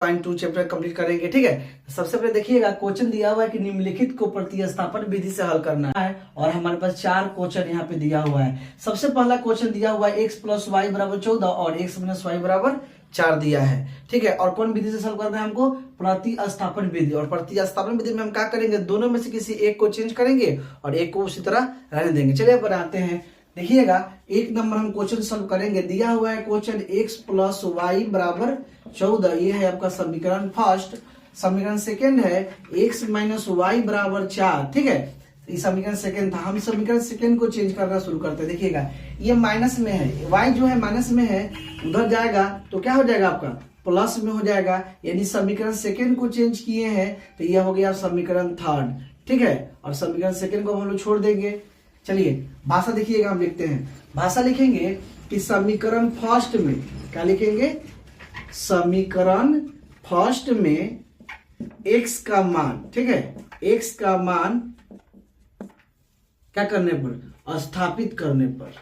2 chapter complete करेंगे। ठीक है, सबसे पहले देखिएगा क्वेश्चन दिया हुआ है कि निम्नलिखित को प्रतिस्थापन विधि से हल करना है और हमारे पास 4 क्वेश्चन यहाँ पे दिया हुआ है। सबसे पहला क्वेश्चन दिया हुआ है x + y = 14 और x - y = 4 दिया है। ठीक है, और कौन विधि से सॉल्व करना है हमको? प्रतिस्थापन विधि। और प्रतिस्थापन विधि में हम क्या करेंगे? दोनों में से किसी एक को चेंज करेंगे और एक को उसी तरह रहने देंगे। चलिए बनाते हैं। देखिएगा 1 नंबर हम क्वेश्चन सॉल्व करेंगे। दिया हुआ है क्वेश्चन x + y = 14। ये है आपका समीकरण फर्स्ट। समीकरण सेकंड है x - y = 4। ठीक है, ये समीकरण सेकंड था। हम समीकरण सेकंड को चेंज करना शुरू करते हैं। देखिएगा ये माइनस में है, y जो है माइनस में है, उधर जाएगा तो क्या हो जाएगा आपका? प्लस में हो जाएगा। यानी समीकरण सेकंड को चेंज किए हैं तो यह हो गया समीकरण थर्ड। ठीक है, और समीकरण सेकंड को हम लोग छोड़ देंगे। चलिए भाषा देखिएगा, हम लिखते हैं। भाषा लिखेंगे कि समीकरण फर्स्ट में क्या लिखेंगे? समीकरण फर्स्ट में x का मान, ठीक है, x का मान क्या करने पर? स्थापित करने पर।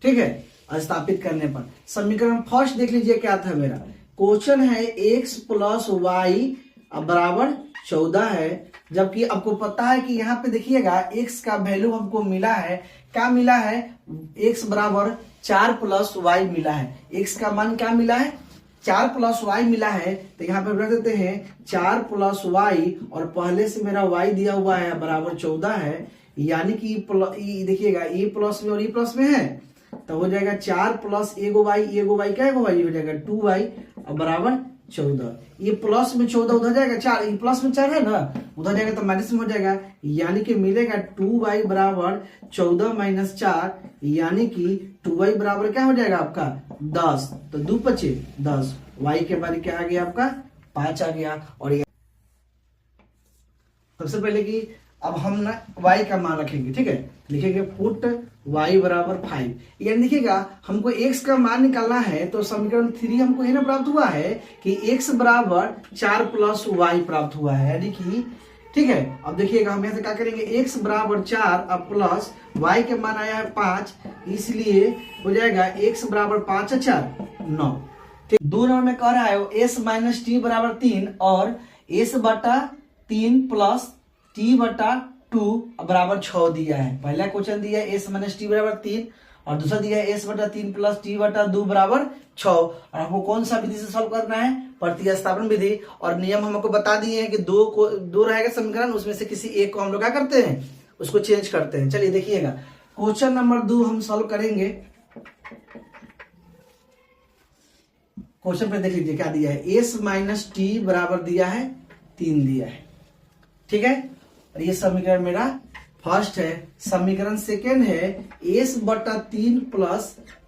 ठीक है, स्थापित करने पर। समीकरण फर्स्ट देख लीजिए क्या था मेरा। क्वेश्चन है x + y = 14 है, जबकि आपको पता है कि यहाँ पे देखिएगा x का वैल्यू हमको मिला है। क्या मिला है? x = 4 + y मिला है। x का मान क्या मिला है? 4 + y मिला है। तो यहाँ पे रख देते हैं 4 + y, और पहले से मेरा y दिया हुआ है बराबर 14 है। यानी कि देखिएगा ये प्लस में और ये प्लस में है, तो हो जाएगा 4 + एगो y क्या एगो y हो जाएगा 2y = 14। ये प्लस में 14 उधर जाएगा 4, ये प्लस में 4 है ना, उधर जाएगा तो माइनस में हो जाएगा। यानी कि मिलेगा 2y = 14 - 4, यानी कि 2y बराबर क्या हो जाएगा आपका? 10। तो 2 × 5 = 10। y के बारे क्या आ गया आपका? 5 आ गया। और सबसे पहले कि अब हम ना y का मान रखेंगे। ठीक है, लिखेंगे पुट y = 5। यानी देखिएगा हमको x का मान निकालना है, तो समीकरण 3 हमको ये ना प्राप्त हुआ है कि x = 4 + y प्राप्त हुआ है। यानी कि ठीक है, अब देखिएगा हम यहाँ से क्या करेंगे? x = 4 अब प्लस y के मान आया है 5, इसलिए हो जाएगा x = 5 × 4 = 9। ठीक, 2 नंबर में कह रहा है s - t = 3 और s/3 + t/2 = 6 दिया है। पहला क्वेश्चन दिया है s - t = 3 और दूसरा दिया है s/3 + t/2 = 6। और हमको कौन सा विधि से सॉल्व करना है? प्रतिस्थापन विधि। और नियम हमको बता दिए हैं कि दो रहेगा समीकरण, उसमें से किसी एक को हम लोग क्या करते हैं? उसको चेंज करते हैं। चलिए देखिएगा क्वेश्चन नंबर 2 हम सॉल्व करेंगे। क्वेश्चन पे देख लीजिए क्या दिया है। s - t बराबर दिया है 3 दिया है। ठीक है, और ये समीकरण मेरा फर्स्ट है। समीकरण सेकेंड है s/3 +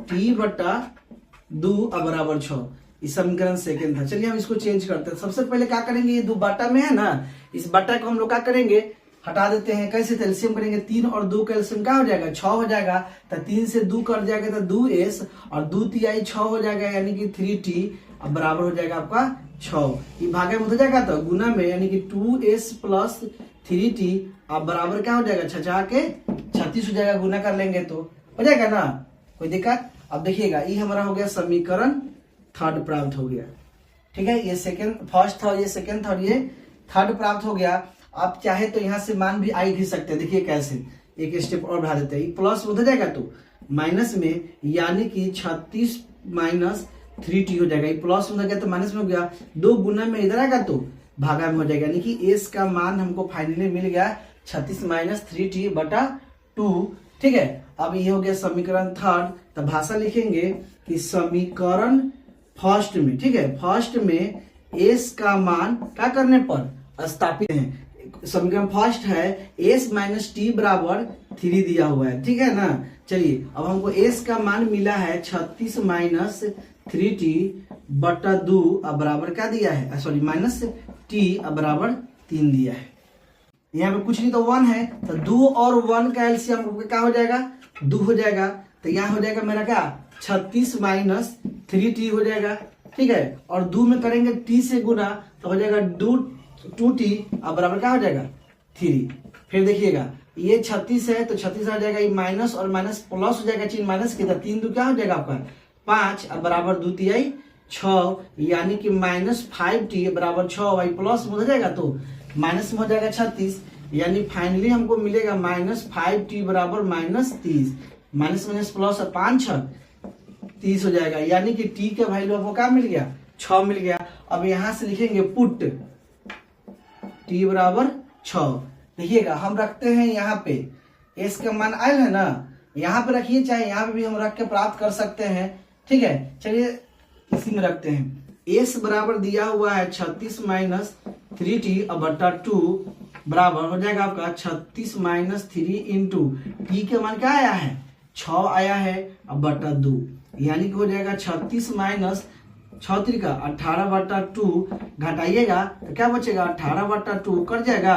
t/2 = 6। इस समीकरण सेकेंड था। चलिए हम इसको चेंज करते हैं। सबसे पहले क्या करेंगे? ये 2 बटा में है ना, इस बटा को हम लोग क्या करेंगे? हटा देते हैं। कैसे? एलसीएम करेंगे। 3 और 2 का एलसीएम क्या हो जाएगा? 6 हो जाएगा। तो 3 से 2 कट जाएगा तो 2s और 2 तिहाई 6 हो जाएगा, यानी कि 3t अब बराबर हो जाएगा आपका 6। ये भागे में हो जाएगा तो गुना में, यानी कि 2s + 3t अब बराबर क्या हो जाएगा? 6 के 36 हो जाएगा। गुना कर लेंगे तो हो जाएगा ना, कोई दिक्कत? अब देखिएगा ये हमारा हो गया समीकरण थर्ड प्राप्त हो गया। ठीक है, ये सेकंड फर्स्ट था, ये सेकंड था और ये थर्ड प्राप्त हो गया। आप चाहे तो यहाँ से मान भी आई भी सकते हैं। देखिए कैसे, एक स्टेप और बढ़ा देते हैं। प्लस हो जाएगा तो माइनस में, यानी कि 36 - 3t हो जाएगा। ये प्लस में हो गया तो माइनस में हो गया। 2 गुना में इधर आएगा तो भागा में हो जाएगा। यानी कि s का मान हमको फाइनली मिल गया 36 - 3t/2। ठीक है, अब ये हो गया समीकरण थर्ड। तो भाषा लिखेंगे कि समीकरण फर्स्ट में, ठीक है, फर्स्ट में s का मान क्या करने पर? स्थापित है। समीकरण फर्स्ट है s - t = 3 दिया हुआ है। ठीक है ना। चलिए अब हमको s का मान मिला है 36 - 3t/2 अब बराबर क्या दिया है? सॉरी -t अब बराबर 3 दिया है। यहाँ पे कुछ नहीं तो 1 है, तो 2 और 1 का एलसीएम क्या हो जाएगा? 2 हो जाएगा। तो यहाँ हो जाएगा मेरा क्या? 36 - 3t हो जाएगा। ठीक है, और 2 में करेंगे t से गुना तो हो जाएगा 2t अब बराबर क्या हो जाएगा? 3। फिर देखिएगा ये 36 है तो 36 आ जाएगा, ये माइनस और माइनस प्लस हो जाएगा, चिन्ह माइनस की, 3 2 क्या हो जाएगा आपका? 5 अब बराबर 2 तिहाई 6 यानी कि -5t बराबर 6y प्लस में हो जाएगा तो माइनस में हो जाएगा 36 यानी फाइनली हमको मिलेगा -5t बराबर -30 माइनस माइनस प्लस 5 6 30 हो जाएगा यानी कि t का वैल्यू आपको क्या मिल गया 6 मिल गया। अब यहां से लिखेंगे पुट t बराबर 6। देखिएगा हम रखते हैं यहाँ पे s का मान आयल है ना, यहाँ पे रखिए चाहे यहाँ पे भी हम रख के प्राप्त कर सकते हैं। ठीक है, चलिए इसी में रखते हैं। s बराबर दिया हुआ है 36 - 3t अब बटा 2 बराबर हो जाएगा आपका 36 - 3 इंटू टी के मान क्या आया है 6 आया है अब बटा 2 यानी कि हो जाएगा 36 माइनस 6 का 18/2 घटाइएगा तो क्या बचेगा 18/2 कट जाएगा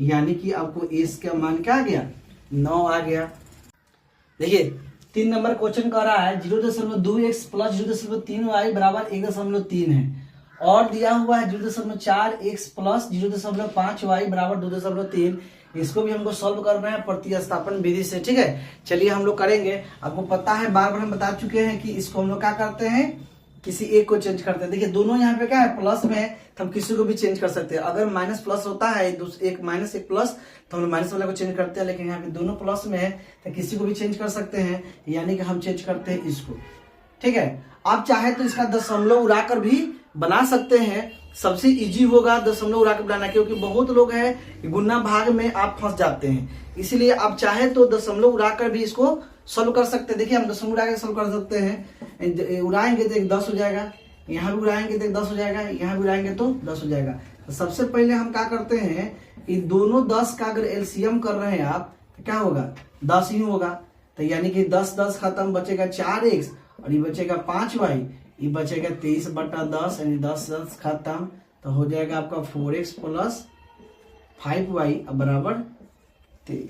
यानी कि आपको एस का मान क्या आ गया 9 आ गया। देखिए 3 नंबर क्वेश्चन कर रहा है 0.2x प्लस 0.3y बराबर 1.3 है और दिया हुआ है 0.4x प्लस 0.5y बराबर 2.3। इसको भी हमको सॉल्व करना है प्रतिस्थापन विधि से। ठीक है, चलिए हम लोग करेंगे। आपको पता है बार बार हम बता चुके हैं कि इसको हम लोग क्या करते हैं किसी एक को चेंज करते हैं। देखिए दोनों यहाँ पे क्या है प्लस में है तो हम किसी को भी चेंज कर सकते हैं। अगर माइनस प्लस होता है एक माइनस एक प्लस तो हम माइनस वाला को चेंज करते हैं, लेकिन यहाँ पे दोनों प्लस में है तो किसी को भी चेंज कर सकते हैं यानी कि हम चेंज करते हैं इसको। ठीक है, आप चाहे तो इसका दशमलव उड़ाकर भी बना सकते हैं, सबसे इजी होगा दशमलव उड़ाकर बनाना क्योंकि बहुत लोग हैं गुना भाग में आप फंस जाते हैं। इसलिए आप चाहे तो दशमलव उड़ाकर भी इसको सॉल्व कर सकते हैं। देखिए हम दशमलव उड़ा के सॉल्व कर सकते हैं। उड़ाएंगे तो 10 हो जाएगा, यहाँ भी उड़ाएंगे तो 10 हो जाएगा, यहाँ भी उड़ाएंगे तो 10 हो जाएगा। तो सबसे पहले हम क्या करते हैं कि दोनों 10 का अगर एलसीएम कर रहे हैं आप तो क्या होगा 10 ही होगा। तो यानी कि 10 खत्म बचेगा 4x और ये बचेगा 5y, ये बचेगा 23/10 यानी 10 खत्म तो हो जाएगा आपका 4x प्लस 5y बराबर 23।